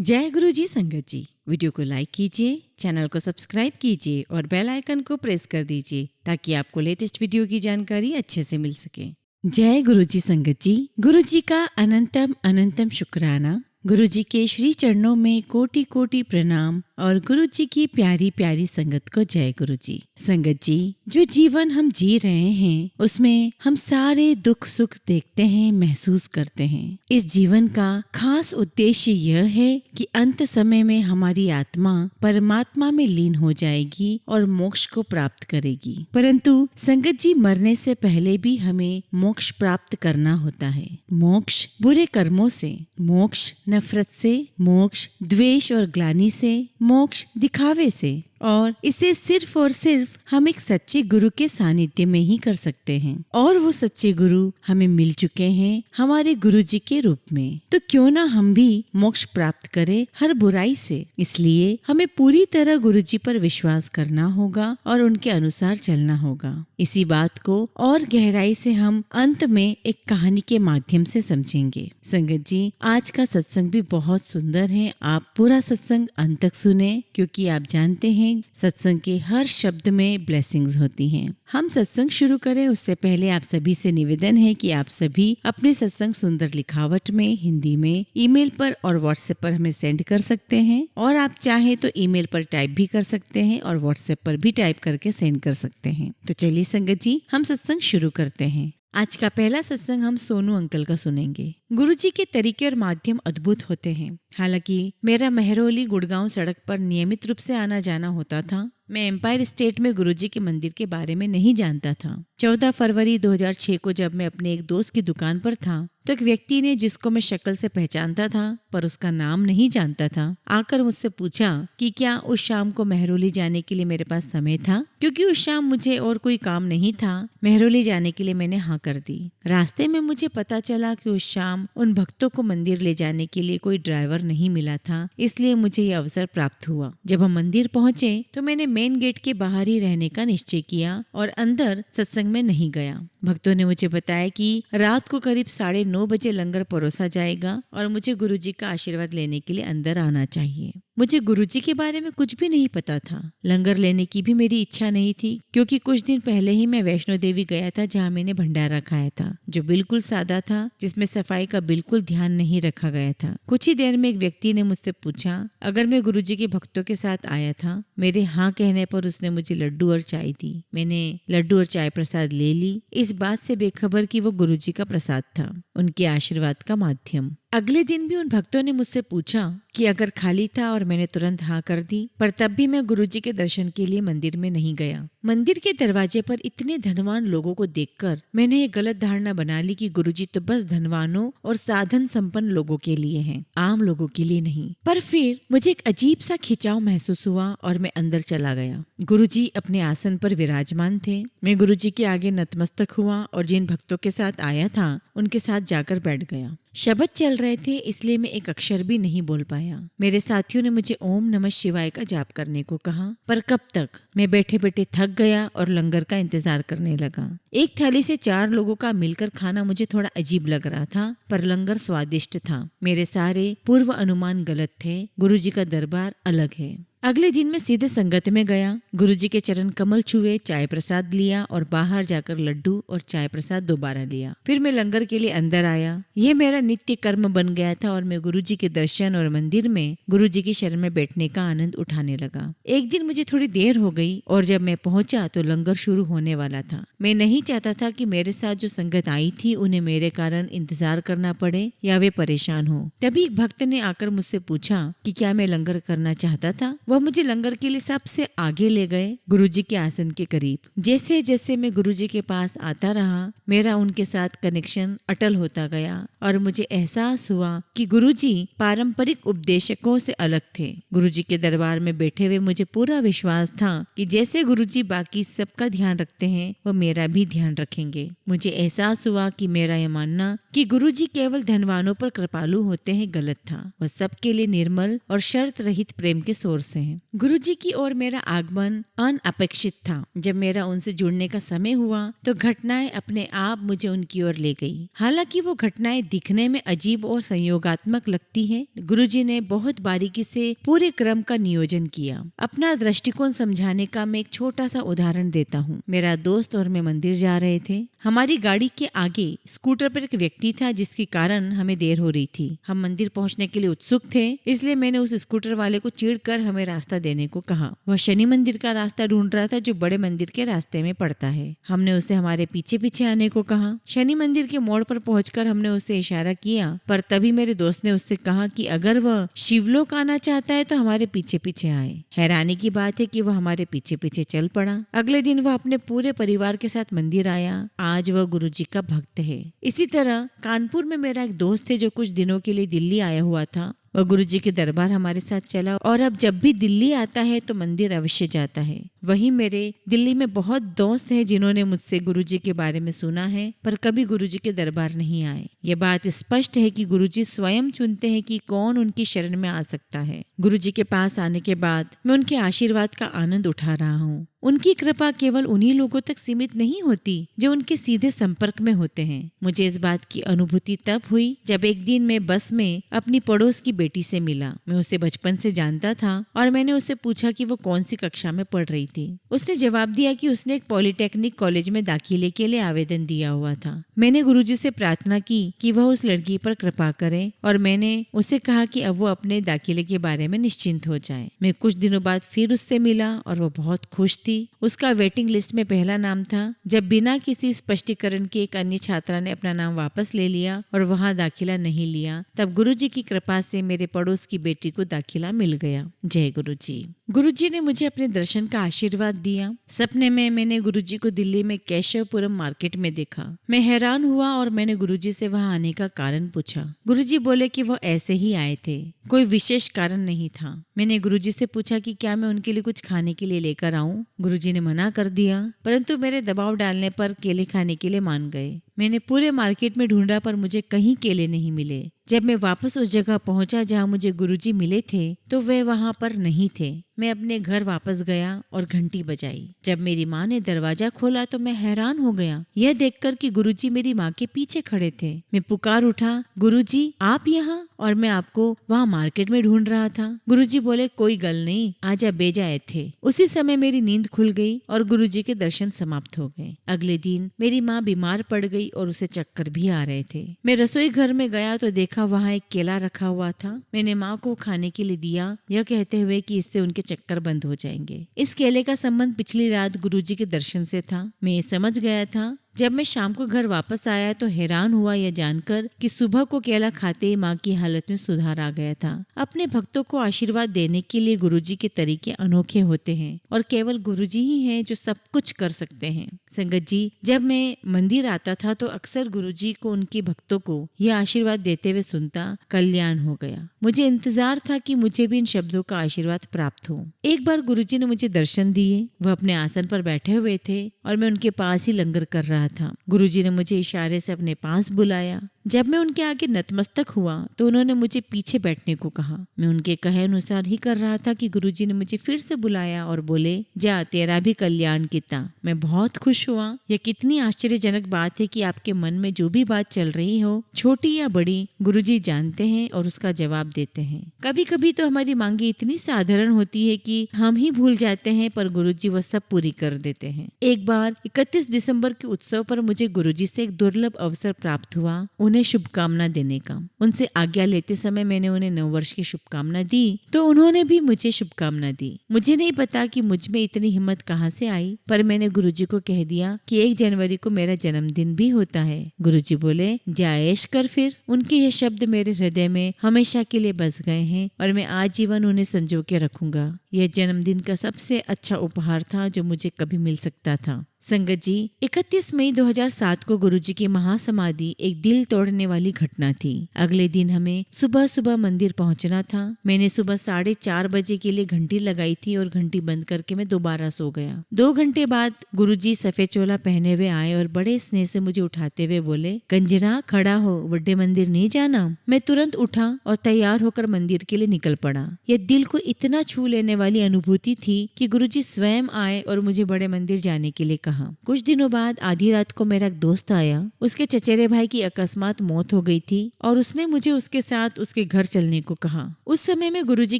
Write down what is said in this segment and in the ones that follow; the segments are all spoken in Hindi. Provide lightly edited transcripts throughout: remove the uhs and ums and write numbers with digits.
जय गुरु जी संगत जी। वीडियो को लाइक कीजिए, चैनल को सब्सक्राइब कीजिए और बेल आइकन को प्रेस कर दीजिए ताकि आपको लेटेस्ट वीडियो की जानकारी अच्छे से मिल सके। जय गुरु जी संगत जी। गुरु जी का अनंतम अनंतम शुक्राना। गुरु जी के श्री चरणों में कोटि कोटि प्रणाम और गुरु जी की प्यारी प्यारी संगत को जय गुरु जी। संगत जी, जो जीवन हम जी रहे हैं उसमें हम सारे दुख सुख देखते हैं, महसूस करते हैं। इस जीवन का खास उद्देश्य यह है कि अंत समय में हमारी आत्मा परमात्मा में लीन हो जाएगी और मोक्ष को प्राप्त करेगी। परंतु संगत जी, मरने से पहले भी हमें मोक्ष प्राप्त करना होता है। मोक्ष बुरे कर्मों से, मोक्ष नफरत से, मोक्ष द्वेष और ग्लानि से, मोक्ष दिखावे से, और इसे सिर्फ और सिर्फ हम एक सच्चे गुरु के सानिध्य में ही कर सकते हैं। और वो सच्चे गुरु हमें मिल चुके हैं हमारे गुरु जी के रूप में। तो क्यों ना हम भी मोक्ष प्राप्त करें हर बुराई से। इसलिए हमें पूरी तरह गुरु जी पर विश्वास करना होगा और उनके अनुसार चलना होगा। इसी बात को और गहराई से हम अंत में एक कहानी के माध्यम से समझेंगे। संगत जी, आज का सत्संग भी बहुत सुंदर है। आप पूरा सत्संग अंत तक सुने, क्योंकि आप जानते हैं सत्संग के हर शब्द में ब्लेसिंग्स होती हैं। हम सत्संग शुरू करें उससे पहले आप सभी से निवेदन है कि आप सभी अपने सत्संग सुंदर लिखावट में, हिंदी में, ईमेल पर और व्हाट्सएप पर हमें सेंड कर सकते हैं। और आप चाहें तो ईमेल पर टाइप भी कर सकते हैं और व्हाट्सएप पर भी टाइप करके सेंड कर सकते हैं। तो चलिए संगत जी, हम सत्संग शुरू करते हैं। आज का पहला सत्संग हम सोनू अंकल का सुनेंगे। गुरुजी के तरीके और माध्यम अद्भुत होते हैं। हालांकि मेरा महरौली गुड़गांव सड़क पर नियमित रूप से आना जाना होता था। मैं एम्पायर स्टेट में गुरुजी के मंदिर के बारे में नहीं जानता था। 14 फरवरी 2006 को जब मैं अपने एक दोस्त की दुकान पर था तो एक व्यक्ति ने, जिसको मैं शक्ल से पहचानता था पर उसका नाम नहीं जानता था, आकर मुझसे पूछा कि क्या उस शाम को महरौली जाने के लिए मेरे पास समय था। क्योंकि उस शाम मुझे और कोई काम नहीं था, महरौली जाने के लिए मैंने हाँ कर दी। रास्ते में मुझे पता चला कि उस शाम उन भक्तों को मंदिर ले जाने के लिए कोई ड्राइवर नहीं मिला था, इसलिए मुझे ये अवसर प्राप्त हुआ। जब हम मंदिर पहुंचे तो मैंने मेन गेट के बाहर ही रहने का निश्चय किया और अंदर सत्संग में नहीं गया। भक्तों ने मुझे बताया कि रात को करीब 9:30 बजे लंगर परोसा जाएगा और मुझे गुरुजी का आशीर्वाद लेने के लिए अंदर आना चाहिए। मुझे गुरुजी के बारे में कुछ भी नहीं पता था। लंगर लेने की भी मेरी इच्छा नहीं थी, क्योंकि कुछ दिन पहले ही मैं वैष्णो देवी गया था, जहाँ मैंने भंडारा खाया था, जो बिल्कुल सादा था, जिसमें सफाई का बिल्कुल ध्यान नहीं रखा गया था। कुछ ही देर में एक व्यक्ति ने मुझसे पूछा अगर मैं गुरुजी के भक्तों के साथ आया था। मेरे हाँ कहने पर उसने मुझे लड्डू और चाय दी। मैंने लड्डू और चाय प्रसाद ले ली, इस बात से बेखबर कि वो गुरुजी का प्रसाद था, उनके आशीर्वाद का माध्यम। अगले दिन भी उन भक्तों ने मुझसे पूछा कि अगर खाली था और मैंने तुरंत हाँ कर दी, पर तब भी मैं गुरुजी के दर्शन के लिए मंदिर में नहीं गया। मंदिर के दरवाजे पर इतने धनवान लोगों को देखकर मैंने ये गलत धारणा बना ली कि गुरुजी तो बस धनवानों और साधन संपन्न लोगों के लिए हैं, आम लोगों के लिए नहीं। पर फिर मुझे एक अजीब सा खिंचाव महसूस हुआ और मैं अंदर चला गया। गुरुजी अपने आसन पर विराजमान थे। मैं गुरुजी के आगे नतमस्तक हुआ और जिन भक्तों के साथ आया था उनके साथ जाकर बैठ गया। शब्द चल रहे थे, इसलिए मैं एक अक्षर भी नहीं बोल पाया। मेरे साथियों ने मुझे ओम नमः शिवाय का जाप करने को कहा, पर कब तक। मैं बैठे बैठे थक गया और लंगर का इंतजार करने लगा। एक थाली से 4 लोगों का मिलकर खाना मुझे थोड़ा अजीब लग रहा था, पर लंगर स्वादिष्ट था। मेरे सारे पूर्व अनुमान गलत थे। गुरुजी का दरबार अलग है। अगले दिन मैं सीधे संगत में गया। गुरुजी के चरण कमल छुए, चाय प्रसाद लिया और बाहर जाकर लड्डू और चाय प्रसाद दोबारा लिया। फिर मैं लंगर के लिए अंदर आया। यह मेरा नित्य कर्म बन गया था और मैं गुरुजी के दर्शन और मंदिर में गुरुजी की शरण में बैठने का आनंद उठाने लगा। एक दिन मुझे थोड़ी देर हो गई और जब मैं पहुंचा तो लंगर शुरू होने वाला था। मैं नहीं चाहता था कि मेरे साथ जो संगत आई थी उन्हें मेरे कारण इंतजार करना पड़े या वे परेशान हो। तभी एक भक्त ने आकर मुझसे पूछा कि क्या मैं लंगर करना चाहता था। वह मुझे लंगर के लिए सबसे आगे ले गए, गुरुजी के आसन के करीब। जैसे जैसे मैं गुरुजी के पास आता रहा, मेरा उनके साथ कनेक्शन अटल होता गया और मुझे एहसास हुआ कि गुरुजी पारंपरिक उपदेशकों से अलग थे। गुरुजी के दरबार में बैठे हुए मुझे पूरा विश्वास था कि जैसे गुरुजी बाकी सबका ध्यान रखते हैं, वह मेरा भी ध्यान रखेंगे। मुझे एहसास हुआ कि मेरा यह मानना कि गुरुजी केवल धनवानों पर कृपालु होते हैं गलत था। वह सबके लिए निर्मल और शर्त रहित प्रेम के सोर्स हैं। हैं। गुरुजी की ओर मेरा आगमन अनअपेक्षित था। जब मेरा उनसे जुड़ने का समय हुआ तो घटनाएं अपने आप मुझे उनकी ओर ले गई। हालांकि वो घटनाएं दिखने में अजीब और संयोगात्मक लगती हैं, गुरुजी ने बहुत बारीकी से पूरे क्रम का नियोजन किया। अपना दृष्टिकोण समझाने का मैं एक छोटा सा उदाहरण देता हूँ। मेरा दोस्त और मैं मंदिर जा रहे थे। हमारी गाड़ी के आगे स्कूटर पर एक व्यक्ति था, जिसके कारण हमें देर हो रही थी। हम मंदिर पहुंचने के लिए उत्सुक थे, इसलिए मैंने उस स्कूटर वाले को चिढ़कर हमें रास्ता देने को कहा। वह शनि मंदिर का रास्ता ढूंढ रहा था, जो बड़े मंदिर के रास्ते में पड़ता है। हमने उसे हमारे पीछे पीछे आने को कहा। शनि मंदिर के मोड़ पर पहुंचकर हमने उसे इशारा किया, पर तभी मेरे दोस्त ने उससे कहा कि अगर वह शिवलोक आना चाहता है तो हमारे पीछे पीछे आए। हैरानी की बात है कि वह हमारे पीछे पीछे चल पड़ा। अगले दिन वह अपने पूरे परिवार के साथ मंदिर आया। आज वह गुरुजी का भक्त है। इसी तरह कानपुर में मेरा एक दोस्त है जो कुछ दिनों के लिए दिल्ली आया हुआ था। वह गुरुजी के दरबार हमारे साथ चला और अब जब भी दिल्ली आता है तो मंदिर अवश्य जाता है। वहीं मेरे दिल्ली में बहुत दोस्त हैं जिन्होंने मुझसे गुरुजी के बारे में सुना है, पर कभी गुरुजी के दरबार नहीं आए। ये बात स्पष्ट है कि गुरुजी स्वयं चुनते हैं कि कौन उनकी शरण में आ सकता है। गुरुजी के पास आने के बाद मैं उनके आशीर्वाद का आनंद उठा रहा हूँ। उनकी कृपा केवल उन्हीं लोगों तक सीमित नहीं होती जो उनके सीधे संपर्क में होते हैं। मुझे इस बात की अनुभूति तब हुई जब एक दिन मैं बस में अपनी पड़ोस की बेटी से मिला। मैं उसे बचपन से जानता था और मैंने उससे पूछा कि वो कौन सी कक्षा में पढ़ रही थी। उसने जवाब दिया कि उसने एक पॉलिटेक्निक कॉलेज में दाखिले के लिए आवेदन दिया हुआ था। मैंने गुरुजी से प्रार्थना की कि वह उस लड़की पर कृपा करे और मैंने उसे कहा कि अब वो अपने दाखिले के बारे में निश्चिंत हो जाए। मैं कुछ दिनों बाद फिर उससे मिला और वो बहुत खुश थी। उसका वेटिंग लिस्ट में पहला नाम था। जब बिना किसी स्पष्टीकरण के एक अन्य छात्रा ने अपना नाम वापस ले लिया और वहां दाखिला नहीं लिया, तब गुरुजी की कृपा से मेरे पड़ोस की बेटी को दाखिला मिल गया। जय गुरुजी। गुरुजी ने मुझे अपने दर्शन का आशीर्वाद दिया। सपने में मैंने गुरुजी को दिल्ली में केशवपुरम मार्केट में देखा। मैं हैरान हुआ और मैंने गुरुजी से वहां आने का कारण पूछा। गुरुजी बोले कि वो ऐसे ही आए थे, कोई विशेष कारण नहीं था। मैंने गुरुजी से पूछा कि क्या मैं उनके लिए कुछ खाने के लिए लेकर आऊं। गुरुजी ने मना कर दिया, परंतु मेरे दबाव डालने पर केले खाने के लिए मान गए। मैंने पूरे मार्केट में ढूंढा पर मुझे कहीं केले नहीं मिले। जब मैं वापस उस जगह पहुंचा जहां मुझे गुरुजी मिले थे तो वे वहां पर नहीं थे। मैं अपने घर वापस गया और घंटी बजाई। जब मेरी माँ ने दरवाजा खोला तो मैं हैरान हो गया यह देखकर कि गुरुजी मेरी माँ के पीछे खड़े थे। मैं पुकार उठा, गुरुजी आप यहाँ? और मैं आपको वहाँ मार्केट में ढूंढ रहा था। गुरुजी बोले, कोई गल नहीं, आजा बेजा आए थे। उसी समय मेरी नींद खुल गई और गुरुजी के दर्शन समाप्त हो गए। अगले दिन मेरी माँ बीमार पड़ गई और उसे चक्कर भी आ रहे थे। मैं रसोई घर में गया तो देखा वहाँ एक केला रखा हुआ था। मैंने माँ को खाने के लिए दिया, यह कहते हुए कि इससे उनके चक्कर बंद हो जाएंगे। इस केले का संबंध पिछली रात गुरुजी के दर्शन से था। मैं ये समझ गया था। जब मैं शाम को घर वापस आया तो हैरान हुआ यह जानकर कि सुबह को केला खाते ही माँ की हालत में सुधार आ गया था। अपने भक्तों को आशीर्वाद देने के लिए गुरुजी के तरीके अनोखे होते हैं और केवल गुरुजी ही हैं जो सब कुछ कर सकते हैं। संगत जी, जब मैं मंदिर आता था तो अक्सर गुरुजी को उनके भक्तों को यह आशीर्वाद देते हुए सुनता, कल्याण हो गया। मुझे इंतजार था कि मुझे भी इन शब्दों का आशीर्वाद प्राप्त हो। एक बार गुरुजी ने मुझे दर्शन दिए। वह अपने आसन पर बैठे हुए थे और मैं उनके पास ही लंगर कर रहा था। गुरुजी ने मुझे इशारे से अपने पास बुलाया। जब मैं उनके आगे नतमस्तक हुआ तो उन्होंने मुझे पीछे बैठने को कहा। मैं उनके कहे अनुसार ही कर रहा था कि गुरुजी ने मुझे फिर से बुलाया और बोले, जा तेरा भी कल्याण किता। मैं बहुत खुश हुआ। यह कितनी आश्चर्यजनक बात है कि आपके मन में जो भी बात चल रही हो, छोटी या बड़ी, गुरुजी जानते हैं और उसका जवाब देते हैं। कभी कभी तो हमारी मांगे इतनी साधारण होती है कि हम ही भूल जाते हैं, पर गुरुजी वह सब पूरी कर देते हैं। एक बार 31 दिसंबर के उत्सव पर मुझे गुरुजी से एक दुर्लभ अवसर प्राप्त हुआ उन्हें शुभकामना देने का। उनसे आज्ञा लेते समय मैंने उन्हें नववर्ष की शुभकामना दी तो उन्होंने भी मुझे शुभकामना दी। मुझे नहीं पता कि मुझ में इतनी हिम्मत कहाँ से आई, पर मैंने गुरुजी को कह दिया कि 1 जनवरी को मेरा जन्मदिन भी होता है। गुरुजी बोले, जा ऐश कर फिर। उनके यह शब्द मेरे हृदय में हमेशा के लिए बस गए हैं और मैं आजीवन उन्हें संजो के रखूंगा। यह जन्मदिन का सबसे अच्छा उपहार था जो मुझे कभी मिल सकता था। संगत जी, 31 मई 2007 को गुरुजी की महासमाधि एक दिल तोड़ने वाली घटना थी। अगले दिन हमें सुबह सुबह मंदिर पहुंचना था। मैंने सुबह 4:30 बजे के लिए घंटी लगाई थी और घंटी बंद करके मैं दोबारा सो गया। 2 घंटे बाद गुरुजी सफेद चोला पहने हुए आए और बड़े स्नेह से मुझे उठाते हुए बोले, कंजरा खड़ा हो, बड़े मंदिर नहीं जाना। मैं तुरंत उठा और तैयार होकर मंदिर के लिए निकल पड़ा। यह दिल को इतना छू लेने वाली अनुभूति थी कि गुरुजी स्वयं आए और मुझे बड़े मंदिर जाने के लिए कहा। कुछ दिनों बाद आधी रात को मेरा एक दोस्त आया। उसके चचेरे भाई की अकस्मात मौत हो गई थी और उसने मुझे उसके साथ उसके घर चलने को कहा। उस समय मैं गुरुजी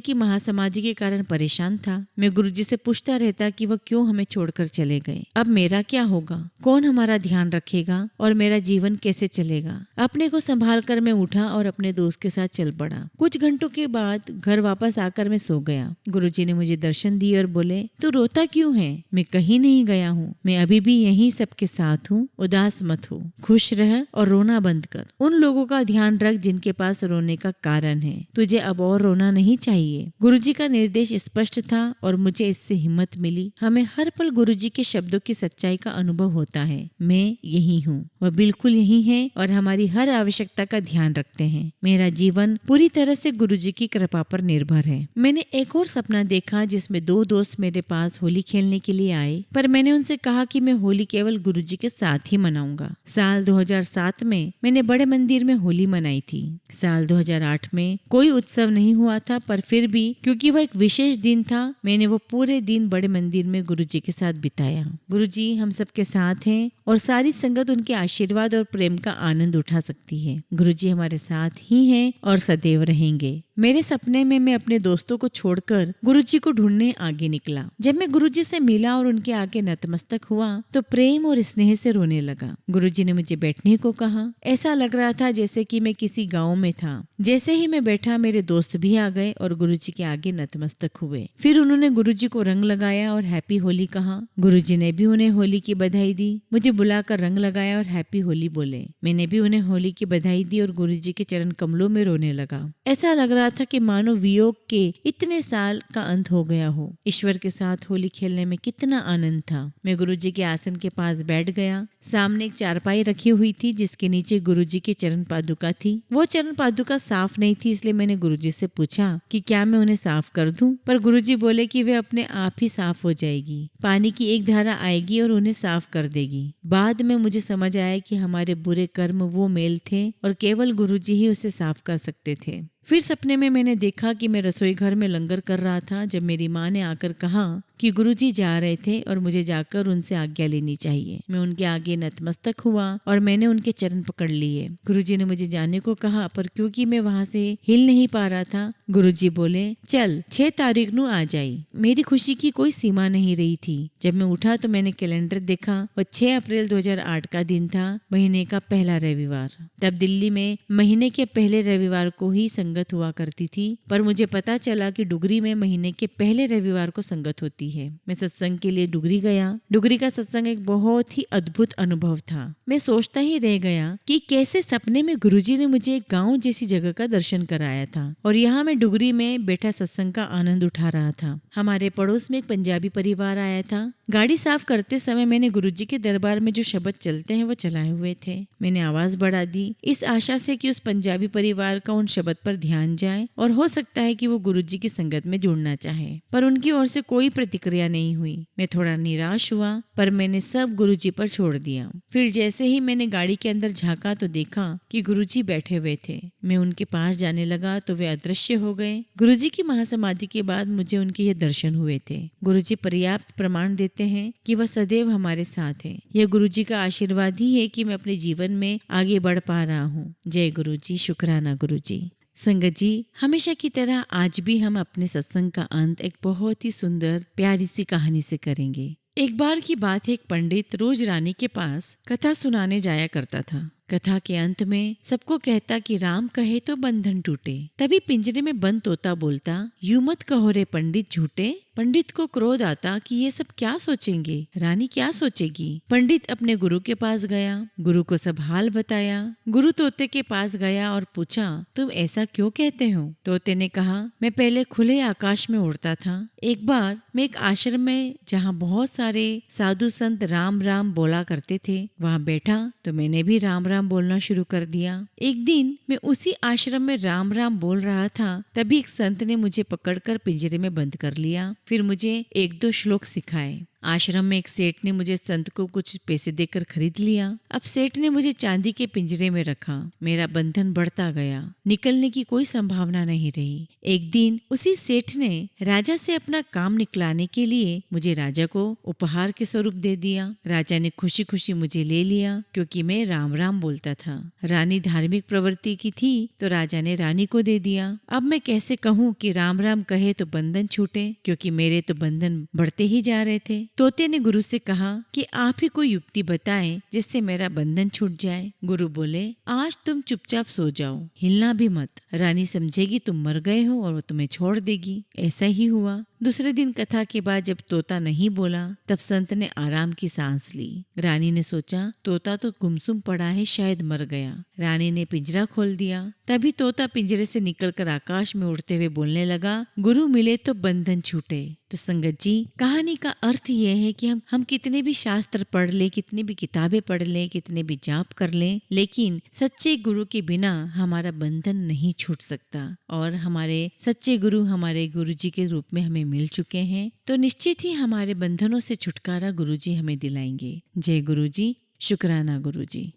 की महासमाधि के कारण परेशान था। मैं गुरुजी से पूछता रहता कि वह क्यों हमें छोड़कर चले गए। अब मेरा क्या होगा, कौन हमारा ध्यान रखेगा और मेरा जीवन कैसे चलेगा। अपने को संभाल कर मैं उठा और अपने दोस्त के साथ चल पड़ा। कुछ घंटों के बाद घर वापस आकर मैं सो गया। गुरुजी ने मुझे दर्शन दिए और बोले, तू रोता क्यों है? मैं कहीं नहीं गया हूँ, मैं अभी भी यहीं सबके साथ हूँ। उदास मत हो, खुश रह और रोना बंद कर। उन लोगों का ध्यान रख जिनके पास रोने का कारण है। तुझे अब और रोना नहीं चाहिए। गुरुजी का निर्देश स्पष्ट था और मुझे इससे हिम्मत मिली। हमें हर पल गुरुजी के शब्दों की सच्चाई का अनुभव होता है। मैं यही हूँ, वह बिल्कुल यही है और हमारी हर आवश्यकता का ध्यान रखते हैं। मेरा जीवन पूरी तरह से गुरुजी की कृपा पर निर्भर है। मैंने एक और सपना देखा जिसमें 2 दोस्त मेरे पास होली खेलने के लिए आए, पर मैंने उनसे कहा कि मैं होली केवल गुरुजी के साथ ही मनाऊंगा। साल 2007 में मैंने बड़े मंदिर में होली मनाई थी। साल 2008 में कोई उत्सव नहीं हुआ था, पर फिर भी क्योंकि वह एक विशेष दिन था, मैंने वो पूरे दिन बड़े मंदिर में गुरुजी के साथ बिताया। गुरुजी हम सबके साथ हैं और सारी संगत उनके आशीर्वाद और प्रेम का आनंद उठा सकती है। गुरुजी हमारे साथ ही हैं और सदैव रहेंगे। मेरे सपने में मैं अपने दोस्तों को छोड़कर गुरुजी को ढूंढने आगे निकला। जब मैं गुरुजी से मिला और उनके आगे नतमस्तक हुआ तो प्रेम और स्नेह से रोने लगा। गुरुजी ने मुझे बैठने को कहा। ऐसा लग रहा था जैसे कि मैं किसी गांव में था। जैसे ही मैं बैठा मेरे दोस्त भी आ गए और गुरुजी के आगे नतमस्तक हुए। फिर उन्होंने गुरुजी को रंग लगाया और हैप्पी होली कहा। गुरुजी ने भी उन्हें होली की बधाई दी। मुझे बुलाकर रंग लगाया और हैप्पी होली बोले। मैंने भी उन्हें होली की बधाई दी और गुरुजी के चरण कमलों में रोने लगा। ऐसा लग रहा था कि मानो वियोग के इतने साल का अंत हो गया हो। ईश्वर के साथ होली खेलने में कितना आनंद था। मैं गुरुजी के आसन के पास बैठ गया। सामने एक चारपाई रखी हुई थी जिसके नीचे गुरुजी की चरण पादुका थी। वो चरण पादुका साफ नहीं थी, इसलिए मैंने गुरुजी से पूछा कि क्या मैं उन्हें साफ कर दूं? पर गुरुजी बोले कि वे अपने आप ही साफ हो जाएगी। पानी की एक धारा आएगी और उन्हें साफ कर देगी। बाद में मुझे समझ आया कि हमारे बुरे कर्म वो मेल थे और केवल गुरुजी ही उसे साफ कर सकते थे। फिर सपने में मैंने देखा कि मैं रसोई घर में लंगर कर रहा था जब मेरी माँ ने आकर कहा कि गुरुजी जा रहे थे और मुझे जाकर उनसे आज्ञा लेनी चाहिए। मैं उनके आगे नतमस्तक हुआ और मैंने उनके चरण पकड़ लिए। गुरुजी ने मुझे जाने को कहा, पर क्योंकि मैं वहाँ से हिल नहीं पा रहा था, गुरुजी बोले चल 6 तारीख नू आ जाई। मेरी खुशी की कोई सीमा नहीं रही थी। जब मैं उठा तो मैंने कैलेंडर देखा। वह 6 अप्रैल 2008 का दिन था, महीने का पहला रविवार। तब दिल्ली में महीने के पहले रविवार को ही संगत हुआ करती थी, पर मुझे पता चला कि डुगरी में महीने के पहले रविवार को संगत होती है। मैं सत्संग के लिए डुगरी गया। डुगरी का सत्संग एक बहुत ही अद्भुत अनुभव था। मैं सोचता ही रह गया कि कैसे सपने में गुरुजी ने मुझे एक गांव जैसी जगह का दर्शन कराया था और यहाँ मैं डुगरी में बैठा सत्संग का आनंद उठा रहा था। हमारे पड़ोस में एक पंजाबी परिवार आया था। गाड़ी साफ करते समय मैंने गुरुजी के दरबार में जो शब्द चलते हैं वो चलाए हुए थे। मैंने आवाज बढ़ा दी इस आशा से कि उस पंजाबी परिवार का उन शब्द पर ध्यान जाए और हो सकता है कि वो गुरुजी की संगत में जुड़ना चाहे, पर उनकी ओर से कोई प्रतिक्रिया नहीं हुई। मैं थोड़ा निराश हुआ, पर मैंने सब गुरुजी पर छोड़ दिया। फिर जैसे ही मैंने गाड़ी के अंदर झांका तो देखा कि गुरुजी बैठे हुए थे। मैं उनके पास जाने लगा तो वे अदृश्य हो गए। गुरुजी की महासमाधि के बाद मुझे उनके ये दर्शन हुए थे। गुरुजी पर्याप्त प्रमाण देते हैं कि वह सदैव हमारे साथ है। यह गुरुजी का आशीर्वाद ही है कि मैं अपने जीवन में आगे बढ़ पा रहा हूँ। जय गुरुजी, शुक्राना गुरुजी। संगत जी, हमेशा की तरह आज भी हम अपने सत्संग का अंत एक बहुत ही सुंदर प्यारी सी कहानी से करेंगे। एक बार की बात है, एक पंडित रोज रानी के पास कथा सुनाने जाया करता था। कथा के अंत में सबको कहता कि राम कहे तो बंधन टूटे। तभी पिंजरे में बंद तोता बोलता, यूं मत कहो रे पंडित झूठे। पंडित को क्रोध आता कि ये सब क्या सोचेंगे, रानी क्या सोचेगी। पंडित अपने गुरु के पास गया, गुरु को सब हाल बताया। गुरु तोते के पास गया और पूछा, तुम ऐसा क्यों कहते हो। तोते ने कहा, मैं पहले खुले आकाश में उड़ता था। एक बार मैं एक आश्रम में जहाँ बहुत सारे साधु संत राम राम बोला करते थे वहाँ बैठा तो मैंने भी राम राम बोलना शुरू कर दिया। एक दिन मैं उसी आश्रम में राम राम बोल रहा था, तभी एक संत ने मुझे पकड़कर पिंजरे में बंद कर लिया। फिर मुझे 1-2 श्लोक सिखाए। आश्रम में एक सेठ ने मुझे संत को कुछ पैसे देकर खरीद लिया। अब सेठ ने मुझे चांदी के पिंजरे में रखा। मेरा बंधन बढ़ता गया, निकलने की कोई संभावना नहीं रही। एक दिन उसी सेठ ने राजा से अपना काम निकलाने के लिए मुझे राजा को उपहार के स्वरूप दे दिया। राजा ने खुशी खुशी मुझे ले लिया क्योंकि मैं राम राम बोलता था। रानी धार्मिक प्रवृत्ति की थी तो राजा ने रानी को दे दिया। अब मैं कैसे कहूँ कि राम राम कहे तो बंधन छूटे, क्योंकि मेरे तो बंधन बढ़ते ही जा रहे थे। तोते ने गुरु से कहा कि आप ही कोई युक्ति बताएं जिससे मेरा बंधन छूट जाए। गुरु बोले, आज तुम चुपचाप सो जाओ, हिलना भी मत। रानी समझेगी तुम मर गए हो और वो तुम्हें छोड़ देगी। ऐसा ही हुआ। दूसरे दिन कथा के बाद जब तोता नहीं बोला तब संत ने आराम की सांस ली। रानी ने सोचा तोता तो गुमसुम पड़ा है, शायद मर गया। रानी ने पिंजरा खोल दिया। तभी तोता पिंजरे से निकलकर आकाश में उड़ते हुए बोलने लगा, गुरु मिले तो बंधन छूटे। तो संगत जी, कहानी का अर्थ यह है कि हम कितने भी शास्त्र पढ़ ले, कितनी भी किताबें पढ़ ले, कितने भी जाप कर ले, लेकिन सच्चे गुरु के बिना हमारा बंधन नहीं छूट सकता। और हमारे सच्चे गुरु हमारे गुरु जी के रूप में हमें मिल चुके हैं, तो निश्चित ही हमारे बंधनों से छुटकारा गुरु जी हमें दिलाएंगे। जय गुरु जी, शुक्राना गुरु जी।